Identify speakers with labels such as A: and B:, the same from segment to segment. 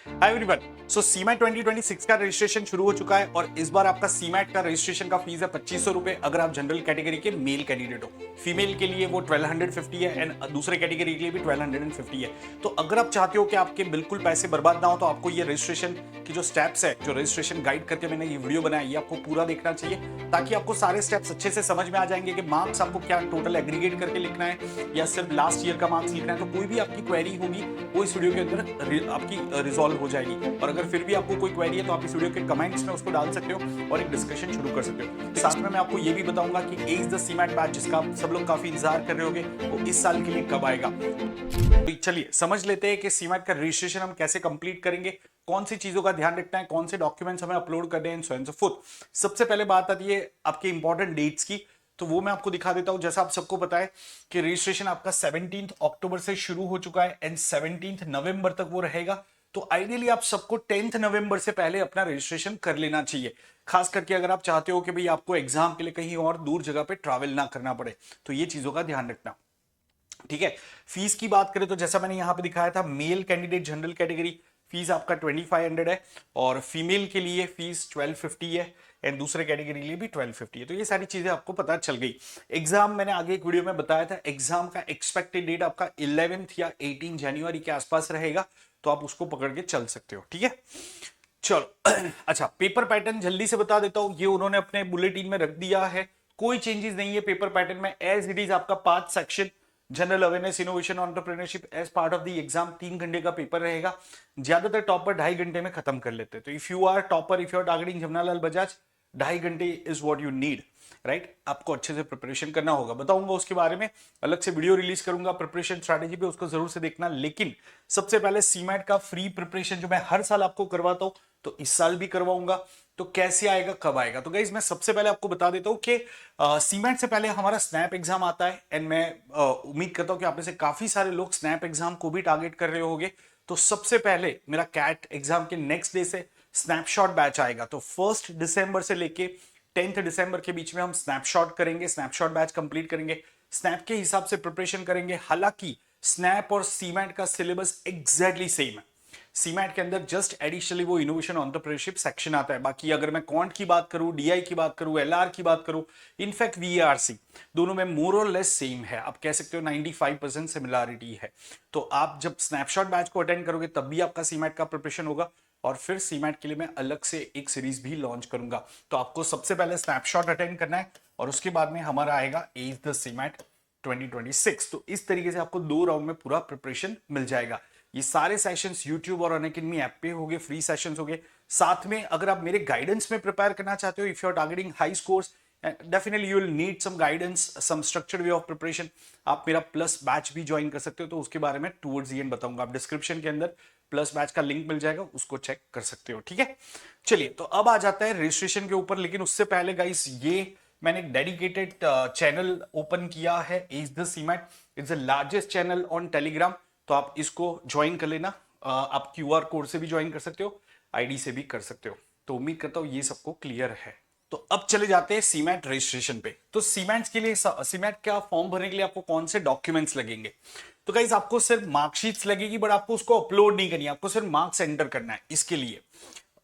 A: Hi everyone. सो CMAT 2026 का registration शुरू हो चुका है और इस बार आपका सीमैट का रजिस्ट्रेशन का फीस है 2500 रुपए अगर आप जनरल कैटेगरी के मेल कैंडिडेट हो। फीमेल के लिए वो 1250 है एंड दूसरे कैटेगरी के लिए भी 1250 है। तो अगर आप चाहते हो कि आपके बिल्कुल पैसे बर्बाद ना हो तो आपको ये रजिस्ट्रेशन की जो स्टेप्स है, जो रजिस्ट्रेशन गाइड करके मैंने ये वीडियो बनाया, ये आपको पूरा देखना चाहिए ताकि आपको सारे स्टेप्स अच्छे से समझ में आ जाएंगे कि मार्क्स आपको क्या टोटल एग्रीगेट करके लिखना है या सिर्फ लास्ट ईयर का मार्क्स लिखना है। तो कोई भी आपकी क्वेरी होगी वो इस वीडियो के अंदर आपकी रिजॉल्व हो जाएगी। और अगर फिर भी आपको कोई क्वेरी है तो आप इस वीडियो के कमेंट्स में उसको डाल सकते हो और एक डिस्कशन शुरू कर सकते हो। साथ में मैं आपको ये भी बताऊंगा कि एज द सीमैट बैच जिसका आप सब लोग काफी इंतजार कर रहे होगे वो इस साल के लिए कब आएगा। तो चलिए समझ लेते हैं कि सीमैट का रजिस्ट्रेशन हम कैसे कंप्लीट करेंगे, कौन सी चीजों का ध्यान रखना है, कौन से डॉक्यूमेंट्स हमें अपलोड करने हैं, सो एंड सो फोर्थ। सबसे पहले बात आती है आपके इंपॉर्टेंट डेट्स की, तो वो मैं आपको दिखा देता हूं। जैसा आप सबको पता है कि रजिस्ट्रेशन आपका 17 अक्टूबर से शुरू हो चुका है एंड 17 नवंबर तक वो रहेगा। तो आइडियली आप सबको 10 नवंबर से पहले अपना रजिस्ट्रेशन कर लेना चाहिए, खास करके अगर आप चाहते हो कि भाई आपको एग्जाम के लिए कहीं और दूर जगह पे ट्रैवल ना करना पड़े। तो ये चीजों का ध्यान रखना, ठीक है। फीस की बात करें तो जैसा मैंने यहां पे दिखाया था, male candidate general category fees आपका 2500 है और फीमेल के लिए फीस 1250 है एंड दूसरे कैटेगरी के लिए भी 1250 है। तो ये सारी चीजें आपको पता चल गई। एग्जाम मैंने आगे एक वीडियो में बताया था, एग्जाम का एक्सपेक्टेड डेट आपका 11 या 18 जनवरी के आसपास रहेगा, तो आप उसको पकड़ के चल सकते हो, ठीक है। चलो अच्छा, पेपर पैटर्न जल्दी से बता देता हूं, ये उन्होंने अपने बुलेटिन में रख दिया है, कोई चेंजेस नहीं है पेपर पैटर्न में, एज इट इज आपका 5 section general awareness innovation entrepreneurship as part of the exam. 3 घंटे का पेपर रहेगा, ज्यादातर टॉपर 2.5 घंटे में खत्म कर लेते हैं। तो if you are topper, if you are targeting Jamnalal Bajaj, 2.5 घंटे is what you need, right. आपको अच्छे से प्रिपरेशन करना होगा, बताऊंगा उसके बारे में, अलग से वीडियो रिलीज करूंगा प्रिपरेशन स्ट्रैटेजी पे, उसको जरूर से देखना। लेकिन सबसे पहले सीमैट का फ्री प्रिपरेशन जो मैं हर साल आपको करवाता हूं, तो इस साल भी करवाऊंगा। तो कैसे आएगा, कब आएगा, तो गाइज मैं सबसे पहले आपको बता देता हूं कि सीमैट से पहले हमारा स्नैप एग्जाम आता है एंड मैं उम्मीद करता हूं कि आप में से काफी सारे लोग स्नैप एग्जाम को भी टारगेट कर रहे होंगे। तो सबसे पहले मेरा कैट एग्जाम के नेक्स्ट डे से स्नैपशॉट बैच आएगा। तो 1 दिसंबर से लेके 10 दिसंबर के बीच में हम स्नैपशॉट करेंगे, स्नैपशॉट बैच कंप्लीट करेंगे, स्नैप के हिसाब से प्रिपरेशन करेंगे। हालांकि स्नैप और सीमैट का सिलेबस एग्जैक्टली सेम है, सीमैट के अंदर जस्ट एडिशनली वो इनोवेशन एंटरप्रेन्योरशिप सेक्शन आता है। बाकी अगर मैं क्वांट की बात करूं, डीआई की बात करूं, एलआर की बात करूं, इनफैक्ट वीआरसी, दोनों में मोर और लेस सेम है। आप कह सकते हो 95% सिमिलरिटी है। तो आप जब स्नैपशॉट बैच को अटेंड करोगे तब भी आपका सीमैट का प्रिपरेशन होगा और फिर सीमैट के लिए मैं अलग से एक सीरीज भी लॉन्च करूंगा। तो आपको सबसे पहले स्नैपशॉट अटेंड करना है और उसके बाद में हमारा आएगा एज द सीमैट 2026। तो इस तरीके से आपको 2 राउंड में पूरा प्रिपरेशन मिल जाएगा। ये सारे सेशंस YouTube और अनअकैडमी ऐप पे होंगे, फ्री सेशंस होंगे। साथ में अगर आप मेरे गाइडेंस में प्रिपेयर करना चाहते हो, if you are targeting high scores, definitely you will need some guidance, some structured way of preparation, आप मेरा प्लस बैच भी ज्वाइन कर सकते हो। तो उसके बारे में टुवर्ड्स द एंड बताऊंगा, आप डिस्क्रिप्शन के अंदर प्लस बैच का लिंक मिल जाएगा, उसको चेक कर सकते हो, ठीक है। चलिए तो अब आ जाता है रजिस्ट्रेशन के ऊपर, लेकिन उससे पहले गाइस ये मैंने एक डेडिकेटेड चैनल ओपन किया है, as the CMAT. It's the largest channel on Telegram, तो आप इसको ज्वाइन कर लेना। आप क्यूआर कोड से भी ज्वाइन कर सकते हो, आईडी से भी कर सकते हो। तो उम्मीद करता हूं ये सबको क्लियर है। तो अब चले जाते हैं सीमैट रजिस्ट्रेशन पे। तो सीमैट के लिए, सीमैट का फॉर्म भरने के लिए आपको कौन से डॉक्यूमेंट्स लगेंगे, तो गाइस आपको सिर्फ मार्कशीट्स लगेगी, बट आपको उसको अपलोड नहीं करनी है, आपको सिर्फ मार्क्स एंटर करना है। इसके लिए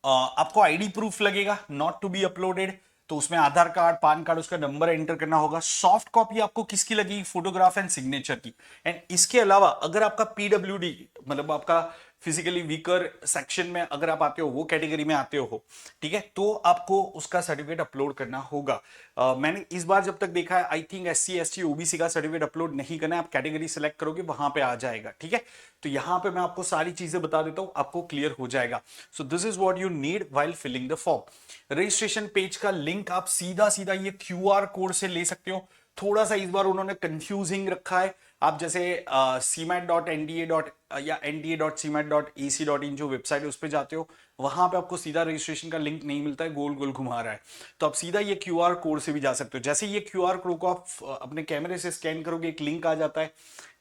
A: आपको आईडी प्रूफ लगेगा, नॉट टू बी अपलोडेड। तो उसमें आधार कार्ड, पान कार्ड, उसका नंबर एंटर करना होगा। सॉफ्ट कॉपी आपको किसकी लगेगी, फोटोग्राफ एंड सिग्नेचर की। एंड इसके अलावा अगर आपका पीडब्ल्यूडी, मतलब आपका फिजिकली वीकर सेक्शन में अगर आप आते हो, वो कैटेगरी में आते हो, ठीक है, तो आपको उसका सर्टिफिकेट अपलोड करना होगा। मैंने इस बार जब तक देखा है, I think SC ST OBC का सर्टिफिकेट अपलोड नहीं करना है, आप कैटेगरी सेलेक्ट करोगे वहां पे आ जाएगा, ठीक है। तो यहां पे मैं आपको सारी चीजें बता देता हूं, आपको क्लियर हो जाएगा। So this is what you need while filling the form. Registration page का लिंक आप सीधा सीधा ये QR कोड से ले सकते हो। थोड़ा सा इस बार उन्होंने कंफ्यूजिंग रखा है। आप जैसे cmat.nda. या nda.cmat.ac.in जो वेबसाइट है उस पर जाते हो, वहां पे आपको सीधा रजिस्ट्रेशन का लिंक नहीं मिलता है, गोल गोल घुमा रहा है। तो आप सीधा ये QR कोड से भी जा सकते हो। जैसे ये QR कोड को आप अपने कैमरे से स्कैन करोगे, एक लिंक आ जाता है,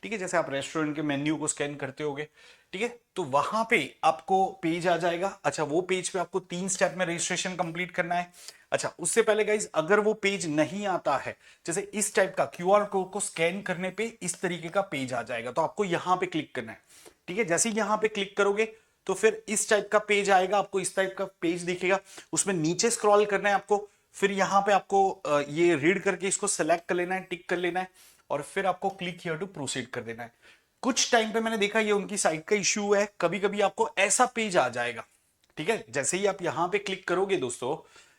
A: ठीक है, जैसे आप रेस्टोरेंट के मेन्यू को स्कैन करते होगे, ठीक है। तो वहां पे आपको पेज आ जाएगा। अच्छा, वो पेज पे आपको 3 स्टेप में रजिस्ट्रेशन कंप्लीट करना है। अच्छा, उससे पहले गाइज अगर वो पेज नहीं आता है, जैसे इस टाइप का QR कोड को स्कैन करने पे इस तरीके का पेज आ जाएगा, तो आपको यहां पे क्लिक करना है, ठीक है। जैसे ही यहां पे क्लिक करोगे तो फिर इस टाइप का पेज आएगा, आपको इस टाइप का पेज दिखेगा, उसमें नीचे स्क्रॉल करना है आपको, फिर यहाँ पे आपको ये रीड करके इसको सेलेक्ट कर लेना है, टिक कर लेना है, और फिर आपको क्लिक हियर टू प्रोसीड कर देना है। कुछ टाइम पे मैंने देखा ये उनकी साइट का इश्यू है, कभी कभी आपको ऐसा पेज आ जाएगा, ठीक है। जैसे ही आप यहाँ पे क्लिक करोगे दोस्तों,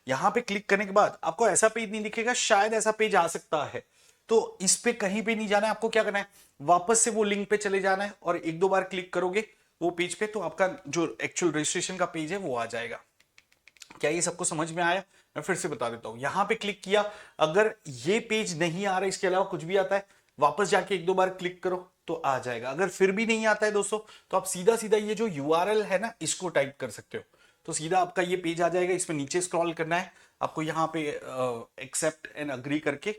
A: यहाँ पे क्लिक करने के बाद आपको ऐसा पेज नहीं दिखेगा, शायद ऐसा पेज आ सकता है, तो इस पे कहीं पे नहीं जाना है, आपको क्या करना है, वापस से वो लिंक पे चले जाना है और एक दो बार क्लिक करोगे वो पेज पे, तो आपका जो एक्चुअल रजिस्ट्रेशन का पेज है वो आ जाएगा। क्या ये सबको समझ में आया? मैं फिर से बता देता हूं, यहां पे क्लिक किया, अगर ये पेज नहीं आ रहा, इसके अलावा कुछ भी आता है, वापस जाके एक दो बार क्लिक करो तो आ जाएगा। अगर फिर भी नहीं आता है दोस्तों, तो आप सीधा सीधा ये जो यूआरएल है ना, इसको टाइप कर सकते हो, तो सीधा आपका ये पेज आ जाएगा। इसमें नीचे स्क्रॉल करना है आपको, यहाँ पे एक्सेप्ट एंड अग्री करके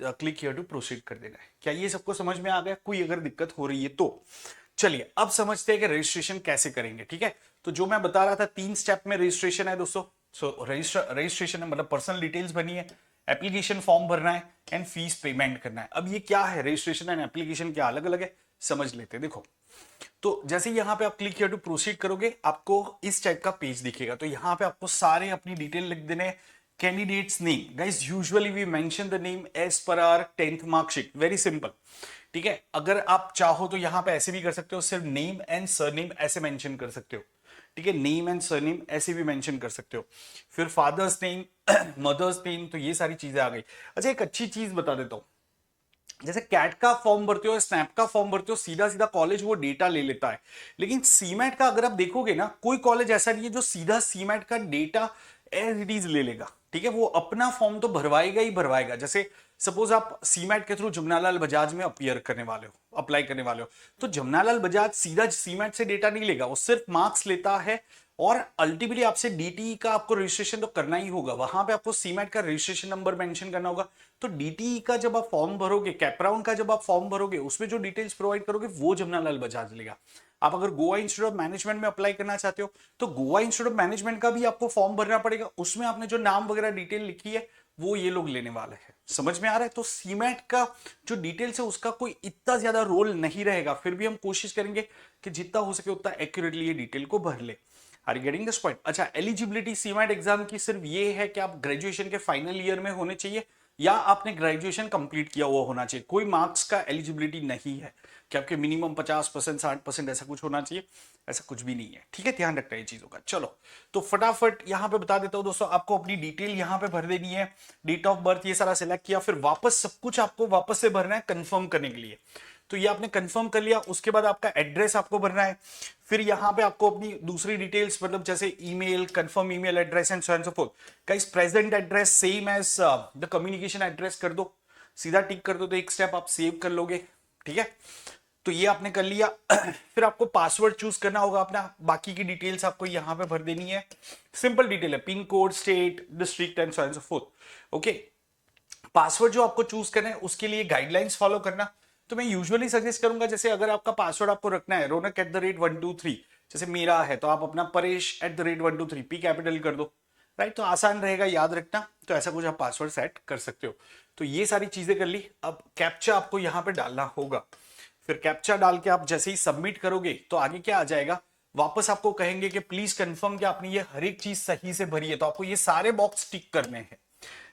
A: क्लिक हियर टू प्रोसीड कर देना है। क्या ये सबको समझ में आ गया? कोई अगर दिक्कत हो रही है तो चलिए अब समझते हैं कि रजिस्ट्रेशन कैसे करेंगे, ठीक है। तो जो मैं बता रहा था 3 स्टेप में रजिस्ट्रेशन है दोस्तों। सो रजिस्ट्रेशन है मतलब पर्सनल डिटेल्स भरनी है, एप्लीकेशन फॉर्म भरना है एंड फीस पेमेंट करना है। अब ये क्या है, रजिस्ट्रेशन एंड एप्लीकेशन क्या अलग अलग है, समझ लेते हैं। देखो, तो जैसे यहां पे आप क्लिक हियर टू प्रोसीड करोगे, आपको इस टाइप का पेज दिखेगा। तो यहां पे आपको सारे अपनी डिटेल लिख देने, candidate's name, guys usually we mention the name as per our 10th marksheet, very simple, ठीक है। अगर आप चाहो तो यहां पे ऐसे भी कर सकते हो, सिर्फ नेम एंड सरनेम ऐसे मेंशन कर सकते हो, ठीक है। नेम एंड सरनेम ऐसे भी मेंशन कर सकते हो, फिर फादर्स नेम, मदर्स नेम, तो ये सारी चीजें आ गई। अच्छा, एक अच्छी चीज बता देता हूं, जैसे कैट का फॉर्म भरते हो, स्नैप का फॉर्म भरते हो, सीधा सीधा कॉलेज वो डेटा ले लेता है, लेकिन सीमैट का अगर आप देखोगे ना, कोई कॉलेज ऐसा नहीं है जो सीधा सीमैट का डेटा एज इट इज ले लेगा, ठीक है। वो अपना फॉर्म तो भरवाएगा ही भरवाएगा। जैसे सपोज आप सीमैट के थ्रू जमुनालाल बजाज में अपियर करने वाले हो, अप्लाई करने वाले हो, तो जमुनालाल बजाज सीधा सीमैट से डेटा नहीं लेगा, वो सिर्फ मार्क्स लेता है, और अल्टीमेटली आपसे डीटीई का आपको रजिस्ट्रेशन तो करना ही होगा, वहां पे आपको सीमैट का रजिस्ट्रेशन नंबर मेंशन करना होगा। तो डीटीई का जब आप फॉर्म भरोगे, कैपराउंड का जब आप फॉर्म भरोगे, उसमें जो डिटेल्स प्रोवाइड करोगे वो जमुनालाल बजाज लेगा। आप अगर गोवा इंस्टीट्यूट ऑफ मैनेजमेंट में अप्लाई करना चाहते हो, तो गोवा इंस्टीट्यूट ऑफ मैनेजमेंट का भी आपको फॉर्म भरना पड़ेगा, उसमें आपने जो नाम वगैरह डिटेल लिखी है वो ये लोग लेने वाले हैं। समझ में आ रहा है? तो सीमैट का जो डिटेल्स है उसका कोई इतना ज्यादा रोल नहीं रहेगा, फिर भी हम कोशिश करेंगे कि जितना हो सके उतना एक्यूरेटली ये डिटेल को भर ले। Are you getting this point? अच्छा, एलिजिबिलिटी सीमैट एग्जाम की सिर्फ ये है कि आप ग्रेजुएशन के फाइनल ईयर में होने चाहिए या आपने ग्रेजुएशन कंप्लीट किया हुआ होना चाहिए। कोई मार्क्स का एलिजिबिलिटी नहीं है कि आपके मिनिमम 50%, 60% ऐसा कुछ होना चाहिए, ऐसा कुछ भी नहीं है, ठीक है। ध्यान रखना है चीजों का। चलो, तो फटाफट यहां पे बता देता हूं दोस्तों, आपको अपनी डिटेल यहां पे भर देनी है, डेट ऑफ बर्थ ये सारा सिलेक्ट किया, फिर वापस सब कुछ आपको वापस से भरना है कंफर्म करने के लिए। तो ये आपने कंफर्म कर लिया, उसके बाद आपका एड्रेस आपको भरना है, फिर यहां पे आपको अपनी दूसरी डिटेल्स, मतलब जैसे email, confirm email address and so and so forth. Guys, present address same as the communication address कर दो, सीधा टिक कर दो, तो एक स्टेप आप सेव कर लोगे, ठीक है। तो ये आपने कर लिया। फिर आपको पासवर्ड चूज करना होगा अपना, बाकी की डिटेल्स आपको यहां पे भर देनी है, सिंपल डिटेल है, pin code, state, district and so and so fourth. Okay, password जो आपको चूज करना है उसके लिए गाइडलाइंस फॉलो करना। तो मैं यूजुअली सजेस्ट करूंगा, जैसे अगर आपका पासवर्ड आपको रखना है ronak@123, जैसे मेरा है, तो आप अपना paresh@123 पी कैपिटल कर दो, राइट। तो आसान रहेगा याद रखना, तो ऐसा कुछ आप पासवर्ड सेट कर सकते हो। तो ये सारी चीजें कर ली। अब कैप्चा आपको यहाँ पे डालना होगा, फिर कैप्चा डाल के आप जैसे ही सबमिट करोगे तो आगे क्या आ जाएगा, वापस आपको कहेंगे कि प्लीज कंफर्म कि आपने ये हर एक चीज सही से भरी है, तो आपको ये सारे बॉक्स टिक करने हैं।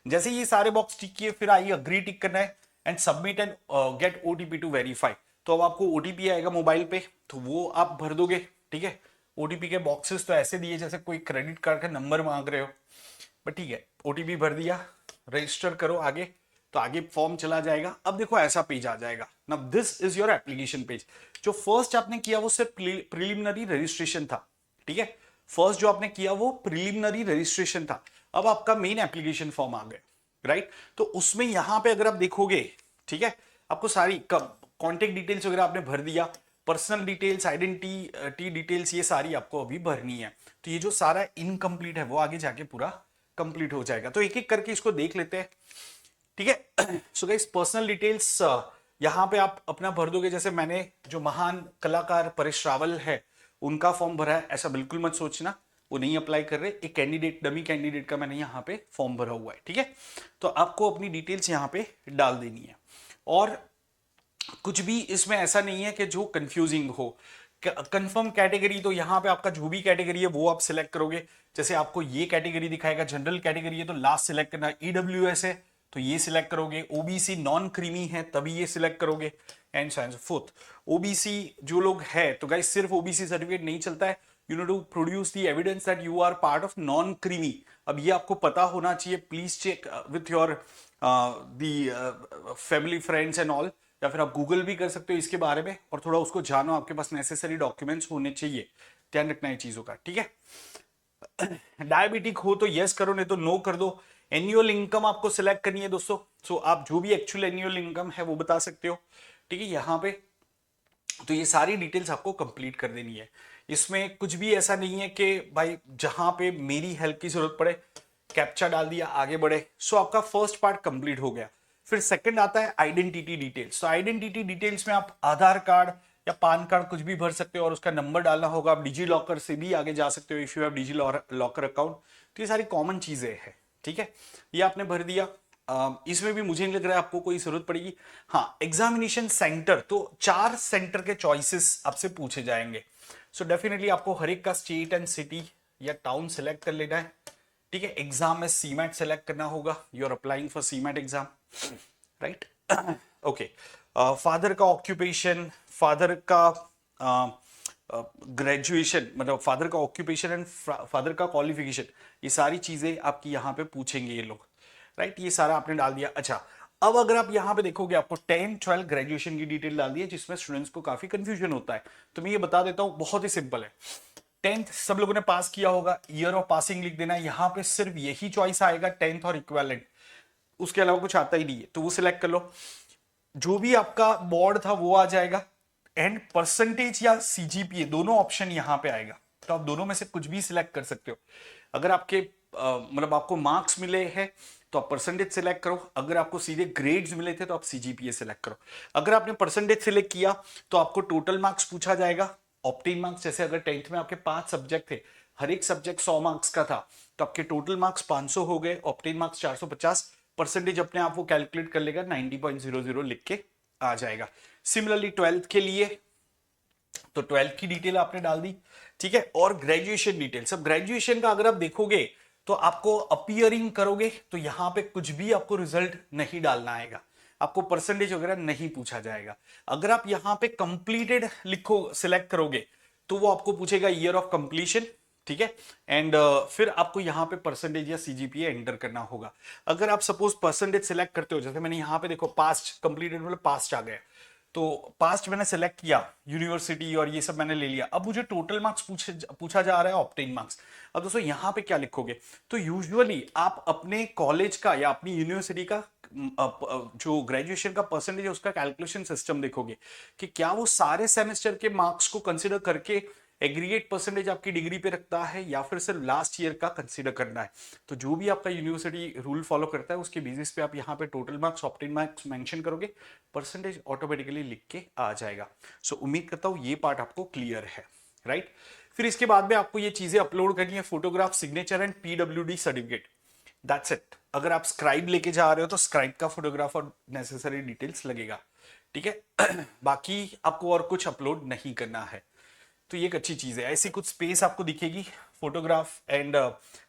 A: जैसे ये सारे बॉक्स टिक किए, फिर आइए अग्री टिक करना है and submit and get OTP to verify. तो अब आपको ओटीपी आएगा मोबाइल पे, तो वो आप भर दोगे, ठीक है। ओटीपी के बॉक्सेस तो ऐसे दिए जैसे कोई क्रेडिट कार्ड का नंबर मांग रहे हो, बट ठीक है, ओटीपी भर दिया, रजिस्टर करो आगे, तो आगे फॉर्म चला जाएगा। अब देखो ऐसा पेज आ जाएगा। Now this is your application page. जो फर्स्ट आपने किया वो सिर्फ प्रिलिमिनरी रजिस्ट्रेशन था, ठीक है। फर्स्ट जो आपने किया वो प्रिलिमिनरी रजिस्ट्रेशन था। अब आपका मेन एप्लीकेशन फॉर्म आ गया, राइट। तो उसमें यहां पे अगर आप देखोगे, ठीक है, आपको सारी कॉन्टेक्ट डिटेल्स वगैरह आपने भर दिया, पर्सनल डिटेल्स, आइडेंटिटी डिटेल्स, ये सारी आपको अभी भरनी है। तो ये जो सारा इनकम्प्लीट है वो आगे जाके पूरा कंप्लीट हो जाएगा। तो एक एक करके इसको देख लेते हैं, ठीक है। सो गाइस, पर्सनल डिटेल्स यहां पे आप अपना भर दोगे। जैसे मैंने जो महान कलाकार परेश रावल है उनका फॉर्म भरा है, ऐसा बिल्कुल मत सोचना, वो नहीं अप्लाई कर रहे। एक कैंडिडेट, डमी कैंडिडेट का मैंने यहाँ पे फॉर्म भरा हुआ है, ठीक है। तो आपको अपनी डिटेल्स यहाँ पे डाल देनी है, और कुछ भी इसमें ऐसा नहीं है कि जो कंफ्यूजिंग हो। कंफर्म कैटेगरी, तो यहाँ पे आपका जो भी कैटेगरी है वो आप सिलेक्ट करोगे। जैसे आपको ये कैटेगरी दिखाएगा, जनरल कैटेगरी है तो लास्ट सिलेक्ट करना, ईडब्ल्यूएस है तो ये सिलेक्ट करोगे, ओबीसी नॉन क्रीमी है तभी ये सिलेक्ट करोगे, and so and so fourth. OBC जो लोग है तो गाइस सिर्फ ओबीसी सर्टिफिकेट नहीं चलता है, you know to produce the evidence that you are part of non creamy. अब ये आपको पता होना चाहिए, please check with your the family friends and all, या फिर आप गूगल भी कर सकते हो इसके बारे में और थोड़ा उसको जानो, आपके पास नेसेसरी डॉक्यूमेंट्स होने चाहिए, ध्यान रखना है चीजों का, ठीक है। डायबिटिक हो तो यस करो, नहीं तो नो कर दो। एनुअल इनकम आपको सिलेक्ट करनी है दोस्तों, सो आप जो भी एक्चुअल एनुअल इनकम है वो बता सकते हो, ठीक है, यहाँ पे। तो ये सारी डिटेल्स आपको कंप्लीट कर देनी है, इसमें कुछ भी ऐसा नहीं है कि भाई जहां पे मेरी हेल्प की जरूरत पड़े कैप्चा डाल दिया आगे बढ़े। सो आपका फर्स्ट पार्ट कंप्लीट हो गया। फिर सेकंड आता है आइडेंटिटी डिटेल्स। तो आइडेंटिटी डिटेल्स में आप आधार कार्ड या पान कार्ड कुछ भी भर सकते हो और उसका नंबर डालना होगा। आप डिजी लॉकर से भी आगे जा सकते हो if you have DigiLocker account. तो ये सारी कॉमन चीजें हैं, ठीक है, ये आपने भर दिया। इसमें भी मुझे नहीं लग रहा है आपको कोई जरूरत पड़ेगी। हाँ, एग्जामिनेशन सेंटर, तो 4 सेंटर के चॉइसेस आपसे पूछे जाएंगे। सो डेफिनेटली आपको हर एक का स्टेट एंड सिटी या टाउन सेलेक्ट कर लेना है, ठीक है। एग्जाम में सीमैट सेलेक्ट करना होगा, you are applying for CMAT exam, right, okay. Father का ऑक्यूपेशन, फादर का ग्रेजुएशन, मतलब फादर का ऑक्यूपेशन एंड फादर का क्वालिफिकेशन, ये सारी चीजें आपकी यहाँ पे पूछेंगे ये लोग, राइट, ये सारा आपने डाल दिया। अच्छा, अब अगर आप यहाँ पे देखोगे आपको 10, 12 ग्रेजुएशन की डिटेल डाल दी है, जिसमें स्टूडेंट्स को काफी कंफ्यूजन होता है। तो मैं ये बता देता हूँ, बहुत ही सिंपल है। 10th सब लोगों ने पास किया होगा, ईयर ऑफ पासिंग लिख देना है। यहाँ पे सिर्फ यही चॉइस आएगा 10th और इक्विवेलेंट, उसके अलावा कुछ आता ही नहीं है, तो वो सिलेक्ट कर लो। जो भी आपका बोर्ड था वो आ जाएगा, एंड परसेंटेज या सीजीपीए दोनों ऑप्शन यहाँ पे आएगा। तो आप दोनों में से कुछ भी सिलेक्ट कर सकते हो। अगर आपके मतलब आपको मार्क्स मिले हैं तो आप परसेंटेज सिलेक्ट करो, अगर आपको सीधे ग्रेड्स मिले थे तो आप सीजीपीए सिलेक्ट करो। अगर आपने परसेंटेज सिलेक्ट किया तो आपको टोटल मार्क्स पूछा जाएगा, ऑप्टेन मार्क्स। जैसे अगर 10th में आपके 5 सब्जेक्ट थे, हर एक सब्जेक्ट 100 मार्क्स का था, तो आपके टोटल मार्क्स 500 हो गए, ऑप्टेन मार्क्स 450, परसेंटेज अपने आप वो कैलकुलेट कर लेगा, 90.00 लिख के आ जाएगा। सिमिलरली 12th के लिए तो 12th की डिटेल आपने डाल दी, ठीक है। और ग्रेजुएशन डिटेल, सब ग्रेजुएशन का अगर आप देखोगे तो आपको अपियरिंग करोगे तो यहां पे कुछ भी आपको रिजल्ट नहीं डालना आएगा, आपको परसेंटेज वगैरह नहीं पूछा जाएगा। अगर आप यहां पे कंप्लीटेड लिखो सिलेक्ट करोगे तो वो आपको पूछेगा ईयर ऑफ कंप्लीशन, ठीक है, एंड फिर आपको यहां पे परसेंटेज या सीजीपीए एंटर करना होगा। अगर आप सपोज परसेंटेज सिलेक्ट करते हो, जैसे मैंने यहां पे देखो पास्ट कंप्लीटेड मतलब पास्ट आ गया, तो पास्ट मैंने सेलेक्ट किया, यूनिवर्सिटी और ये सब मैंने ले लिया। अब मुझे टोटल मार्क्स पूछा जा रहा है, ऑब्टेन मार्क्स। अब दोस्तों यहाँ पे क्या लिखोगे, तो यूजुअली आप अपने कॉलेज का या अपनी यूनिवर्सिटी का जो ग्रेजुएशन का परसेंटेज है उसका कैलकुलेशन सिस्टम देखोगे कि क्या वो सारे सेमेस्टर के मार्क्स को कंसिडर करके एग्रीगेट परसेंटेज आपकी डिग्री पे रखता है या फिर सिर्फ लास्ट ईयर का कंसीडर करना है। तो जो भी आपका यूनिवर्सिटी रूल फॉलो करता है उसके बेसिस पे आप यहाँ पे total marks, obtained marks mention करोगे, परसेंटेज ऑटोमेटिकली लिख के आ जाएगा। सो उम्मीद करता हूँ ये पार्ट आपको क्लियर है, राइट। फिर इसके बाद में आपको ये चीजें अपलोड करनी है, photograph, signature and PWD certificate, that's it. अगर आप स्क्राइब लेके जा रहे हो तो स्क्राइब का फोटोग्राफ और नेसेसरी डिटेल्स लगेगा, ठीक है। बाकी आपको और कुछ अपलोड नहीं करना है। तो ये एक अच्छी चीज है, ऐसी कुछ स्पेस आपको दिखेगी, फोटोग्राफ एंड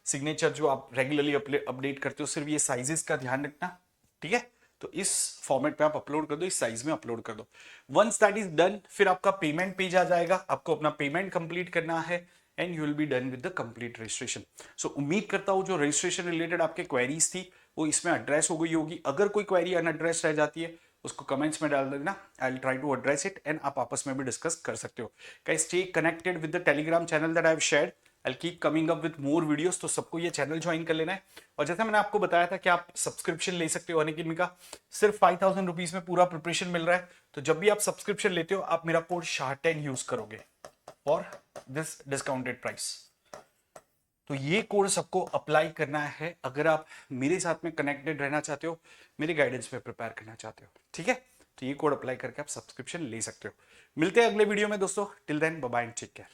A: सिग्नेचर जो आप रेगुलरली अपडेट करते हो, सिर्फ ये साइजेस का ध्यान रखना, ठीक है। तो इस फॉर्मेट में आप अपलोड कर दो, इस साइज में अपलोड कर दो। वंस दैट इज डन, फिर आपका पेमेंट पेज आ जाएगा, आपको अपना पेमेंट कंप्लीट करना है and you will be done with the complete registration. So उम्मीद करता हूं जो रजिस्ट्रेशन रिलेटेड आपके क्वेरीज थी वो इसमें एड्रेस हो गई होगी। अगर कोई क्वेरी अनएड्रेस रह जाती है उसको कमेंट्स में डाल देना, I will try to address it and आप आपस में भी डिस्कस कर सकते हो। Guys stay connected with the Telegram channel that I have shared, I will keep coming up with more videos. तो सबको ये चैनल ज्वाइन कर लेना है। और जैसा मैंने आपको बताया था कि आप सब्सक्रिप्शन ले सकते हो अनअकैडमी का, सिर्फ 5000 रुपीज में पूरा प्रिपरेशन मिल रहा है। तो जब भी आप सब्सक्रिप्शन लेते हो आप मेरा कोड SHAH10 यूज करोगे फॉर दिस डिस्काउंटेड प्राइस। तो ये कोड सबको अप्लाई करना है अगर आप मेरे साथ में कनेक्टेड रहना चाहते हो, मेरे गाइडेंस में प्रिपेयर करना चाहते हो, ठीक है। तो ये कोड अप्लाई करके आप सब्सक्रिप्शन ले सकते हो। मिलते हैं अगले वीडियो में दोस्तों, till then bye bye and take care.